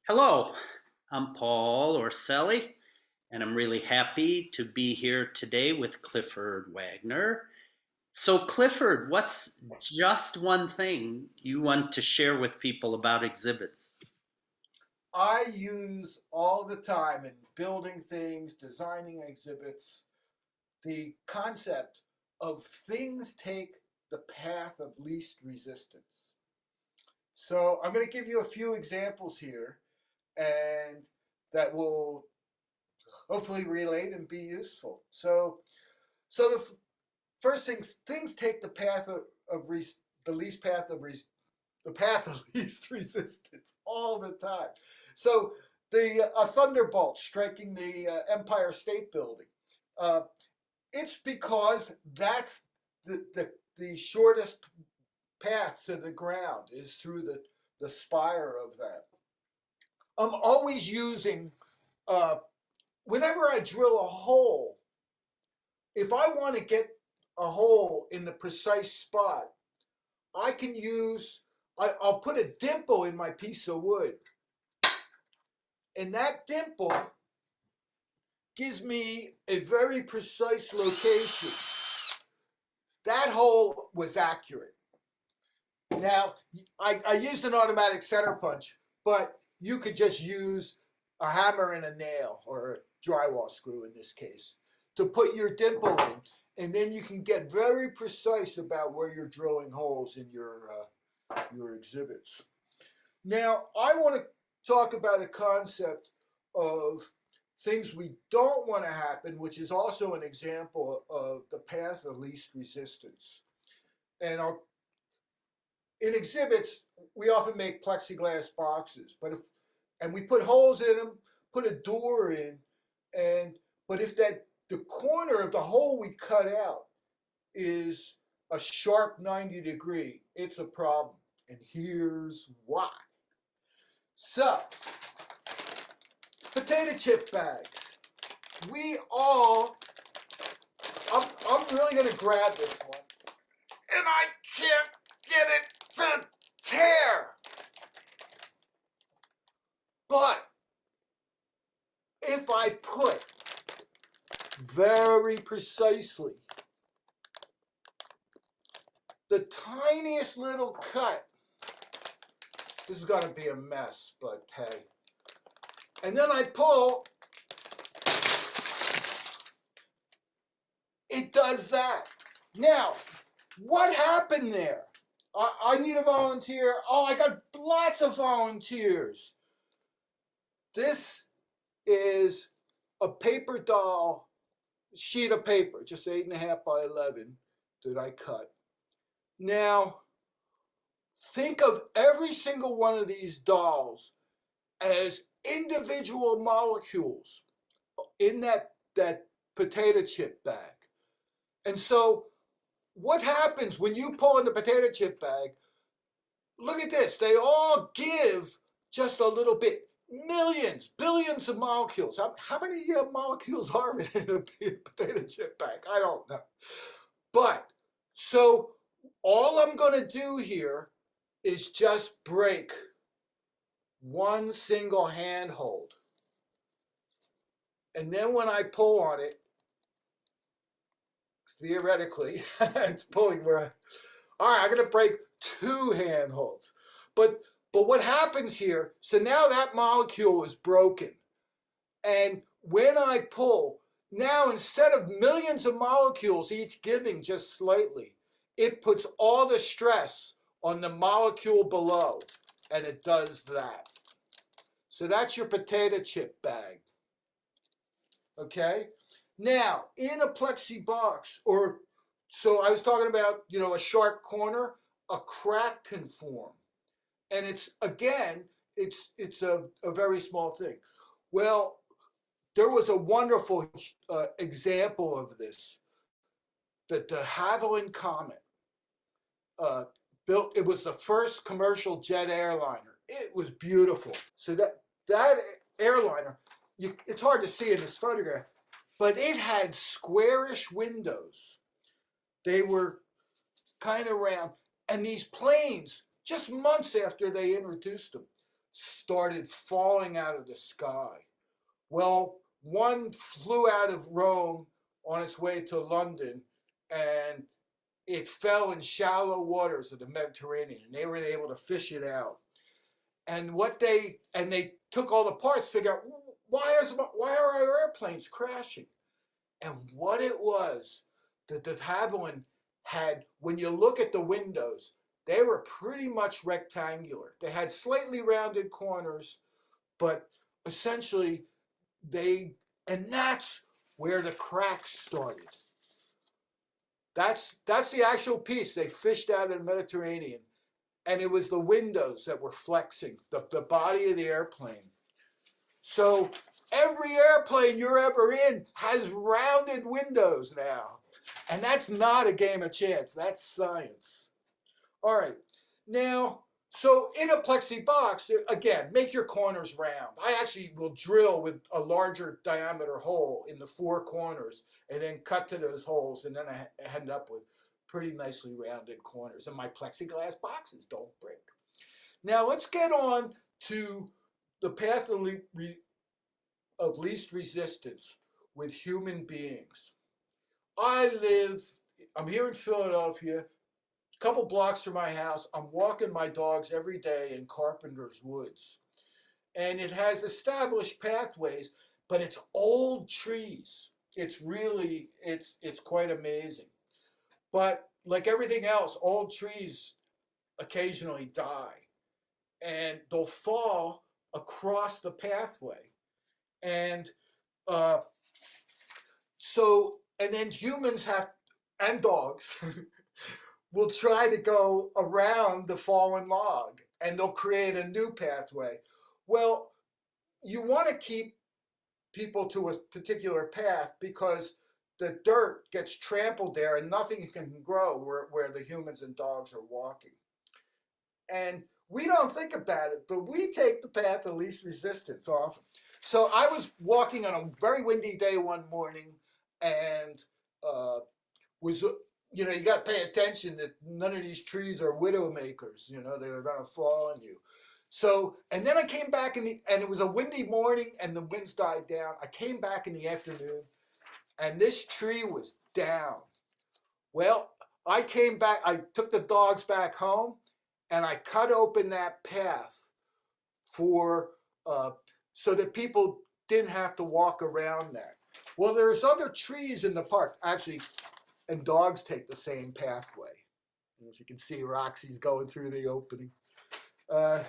Hello, I'm Paul Orselli, and I'm really happy to be here today with Clifford Wagner. So, Clifford, what's just one thing you want to share with people about exhibits? I use all the time in building things, designing exhibits, the concept of things take the path of least resistance. So I'm going to give you a few examples here and that will hopefully relate and be useful. So the first things take the path of the least path of the path of least resistance all the time. So the a thunderbolt striking the Empire State Building. Uh, it's because that's the shortest path to the ground is through the spire of that. I'm always using whenever I drill a hole. If I want to get a hole in the precise spot, I can use. I'll put a dimple in my piece of wood, and that dimple gives me a very precise location. That hole was accurate. Now, I used an automatic center punch, but you could just use a hammer and a nail, or a drywall screw in this case, to put your dimple in, and then you can get very precise about where you're drilling holes in your exhibits. Now, I want to talk about a concept of things we don't want to happen, which is also an example of the path of least resistance. And in exhibits, we often make plexiglass boxes, and we put holes in them, put a door in, but if the corner of the hole we cut out is a sharp 90-degree, it's a problem. And here's why. So, potato chip bags. I'm really going to grab this one. And I can't get it to tear. But if I put very precisely the tiniest little cut, this is going to be a mess, but hey. And then I pull, it does that. Now, what happened there? I need a volunteer. Oh, I got lots of volunteers. This is a paper doll sheet of paper, just 8.5 by 11 that I cut. Now, think of every single one of these dolls as individual molecules in that potato chip bag. And so what happens when you pull in the potato chip bag? Look at this. They all give just a little bit. Millions, billions of molecules. How many molecules are in a potato chip bag? I don't know. But, so all I'm going to do here is just break one single handhold. And then when I pull on it, theoretically, it's pulling where all right, I'm going to break two handholds. But what happens here, so now that molecule is broken. And when I pull, now instead of millions of molecules each giving just slightly, it puts all the stress on the molecule below, and it does that. So that's your potato chip bag. Okay? Now, in a plexi box, so I was talking about, a sharp corner, a crack can form. And it's a very small thing. Well, there was a wonderful example of this that the Havilland Comet built. It was the first commercial jet airliner. It was beautiful. So that airliner, it's hard to see in this photograph, but it had squarish windows. They were kind of round. And these planes, just months after they introduced them, started falling out of the sky. Well, one flew out of Rome on its way to London, and it fell in shallow waters of the Mediterranean, and they were able to fish it out. And they took all the parts, figure out why are our airplanes crashing? And what it was, the de Havilland had, when you look at the windows, they were pretty much rectangular. They had slightly rounded corners, but essentially and that's where the cracks started. That's the actual piece they fished out of the Mediterranean. And it was the windows that were flexing, the body of the airplane. So every airplane you're ever in has rounded windows now. And that's not a game of chance. That's science. All right. Now, so in a plexi box, again, make your corners round. I actually will drill with a larger diameter hole in the four corners and then cut to those holes, and then I end up with pretty nicely rounded corners. And my plexiglass boxes don't break. Now let's get on to the path of least resistance with human beings. I'm here in Philadelphia, a couple blocks from my house. I'm walking my dogs every day in Carpenter's Woods. And it has established pathways, but it's old trees. It's quite amazing. But like everything else, old trees occasionally die. And they'll fall across the pathway. And and then humans and dogs will try to go around the fallen log, and they'll create a new pathway. Well, you want to keep people to a particular path because the dirt gets trampled there and nothing can grow where the humans and dogs are walking. And we don't think about it, but we take the path of least resistance often. So I was walking on a very windy day one morning, and you got to pay attention that none of these trees are widow makers. They're going to fall on you. So, and then I came back and it was a windy morning, and the winds died down. I came back in the afternoon, and this tree was down. Well, I came back. I took the dogs back home, and I cut open that path for so that people didn't have to walk around that. Well, there's other trees in the park, actually, and dogs take the same pathway. As you can see, Roxy's going through the opening. But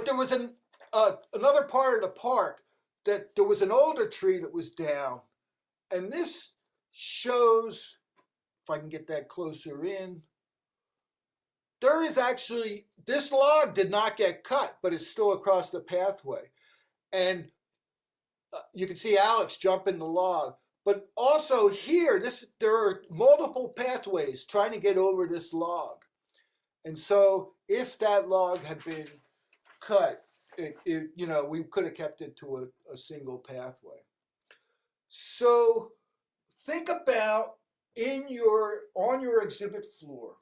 there was another part of the park that there was an older tree that was down. And this shows, if I can get that closer in, there is actually, this log did not get cut, but it's still across the pathway. And you can see Alex jumping the log. But also here, there are multiple pathways trying to get over this log. And so if that log had been cut, we could have kept it to a single pathway. So think about on your exhibit floor,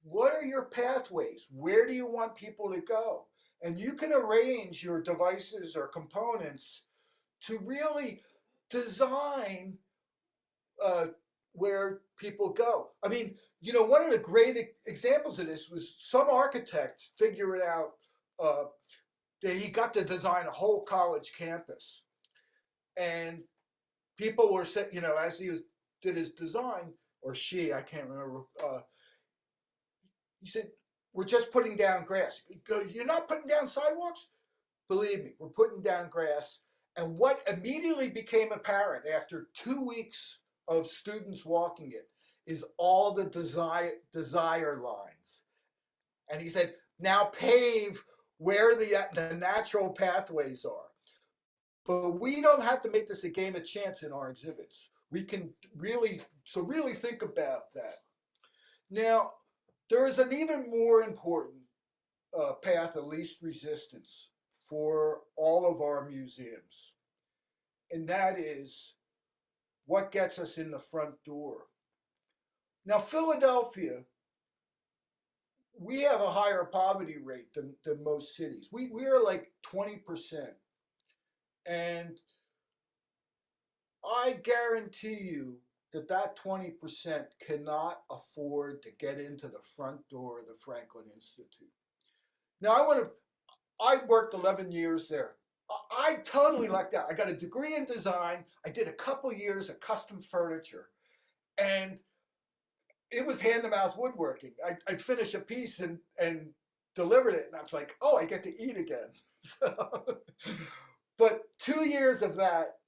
what are your pathways? Where do you want people to go? And you can arrange your devices or components to really design where people go. I mean, one of the great examples of this was some architect figured out that he got to design a whole college campus. And people were saying, as he did his design, or she, I can't remember, he said, we're just putting down grass. You're not putting down sidewalks? Believe me, we're putting down grass. And what immediately became apparent after 2 weeks of students walking it is all the desire lines. And he said, now pave where the natural pathways are. But we don't have to make this a game of chance in our exhibits. We can really think about that. Now, there is an even more important path of least resistance for all of our museums. And that is what gets us in the front door. Now, Philadelphia, we have a higher poverty rate than most cities. We are like 20%. And I guarantee you that that 20% cannot afford to get into the front door of the Franklin Institute. Now, I worked 11 years there. I totally lucked out. I got a degree in design. I did a couple years of custom furniture, and it was hand to mouth woodworking. I'd finish a piece and delivered it, and I was like, oh, I get to eat again. So, but 2 years of that,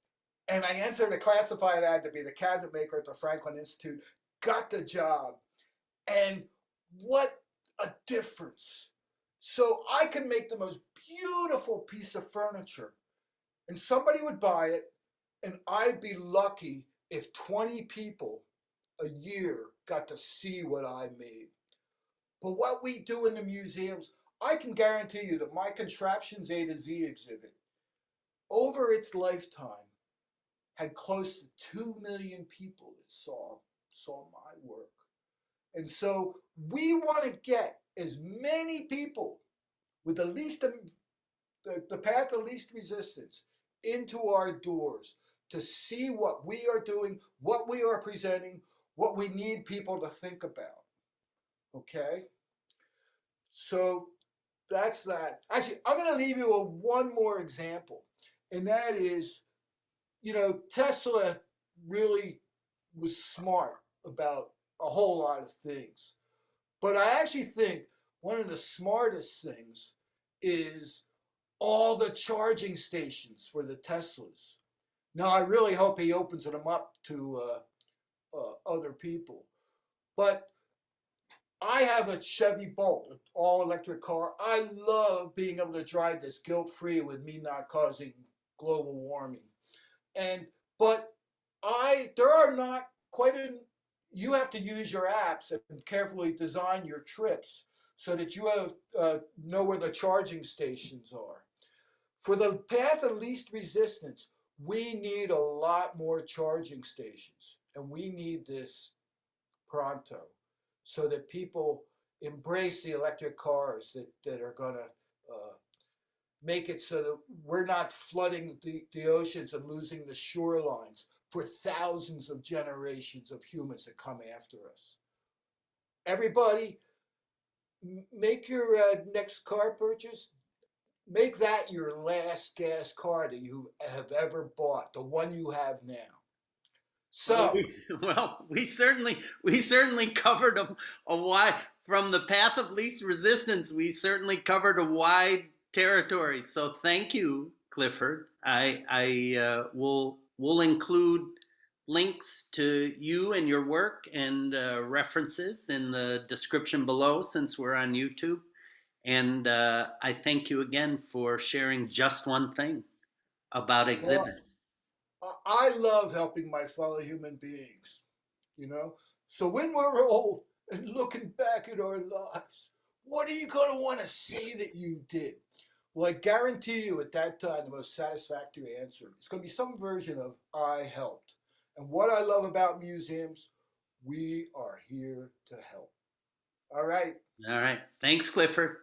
and I entered a classified ad to be the cabinet maker at the Franklin Institute, got the job, and what a difference. So I could make the most beautiful piece of furniture, and somebody would buy it, and I'd be lucky if 20 people a year got to see what I made. But what we do in the museums, I can guarantee you that my Contraptions A to Z exhibit, over its lifetime, had close to 2 million people that saw my work. And so we want to get as many people with the path of least resistance into our doors to see what we are doing, what we are presenting, what we need people to think about. Okay? So that's that. Actually, I'm going to leave you with one more example, and that is, Tesla really was smart about a whole lot of things. But I actually think one of the smartest things is all the charging stations for the Teslas. Now, I really hope he opens them up to other people. But I have a Chevy Bolt, an all-electric car. I love being able to drive this guilt-free with me not causing global warming. But there are not quite you have to use your apps and carefully design your trips so that you know where the charging stations are. For the path of least resistance, we need a lot more charging stations, and we need this pronto so that people embrace the electric cars that are going to make it so that we're not flooding the oceans and losing the shorelines for thousands of generations of humans that come after us. Everybody, make your next car purchase, make that your last gas car that you have ever bought, the one you have now. Well, So, we certainly covered a wide from the path of least resistance. We certainly covered a wide territory. So thank you, Clifford. I will include links to you and your work and references in the description below since we're on YouTube. And I thank you again for sharing just one thing about well, exhibits. I love helping my fellow human beings, you know? So when we're old and looking back at our lives, what are you going to want to say that you did? Well, I guarantee you at that time, the most satisfactory answer is going to be some version of I helped. And what I love about museums, we are here to help. All right. All right. Thanks, Clifford.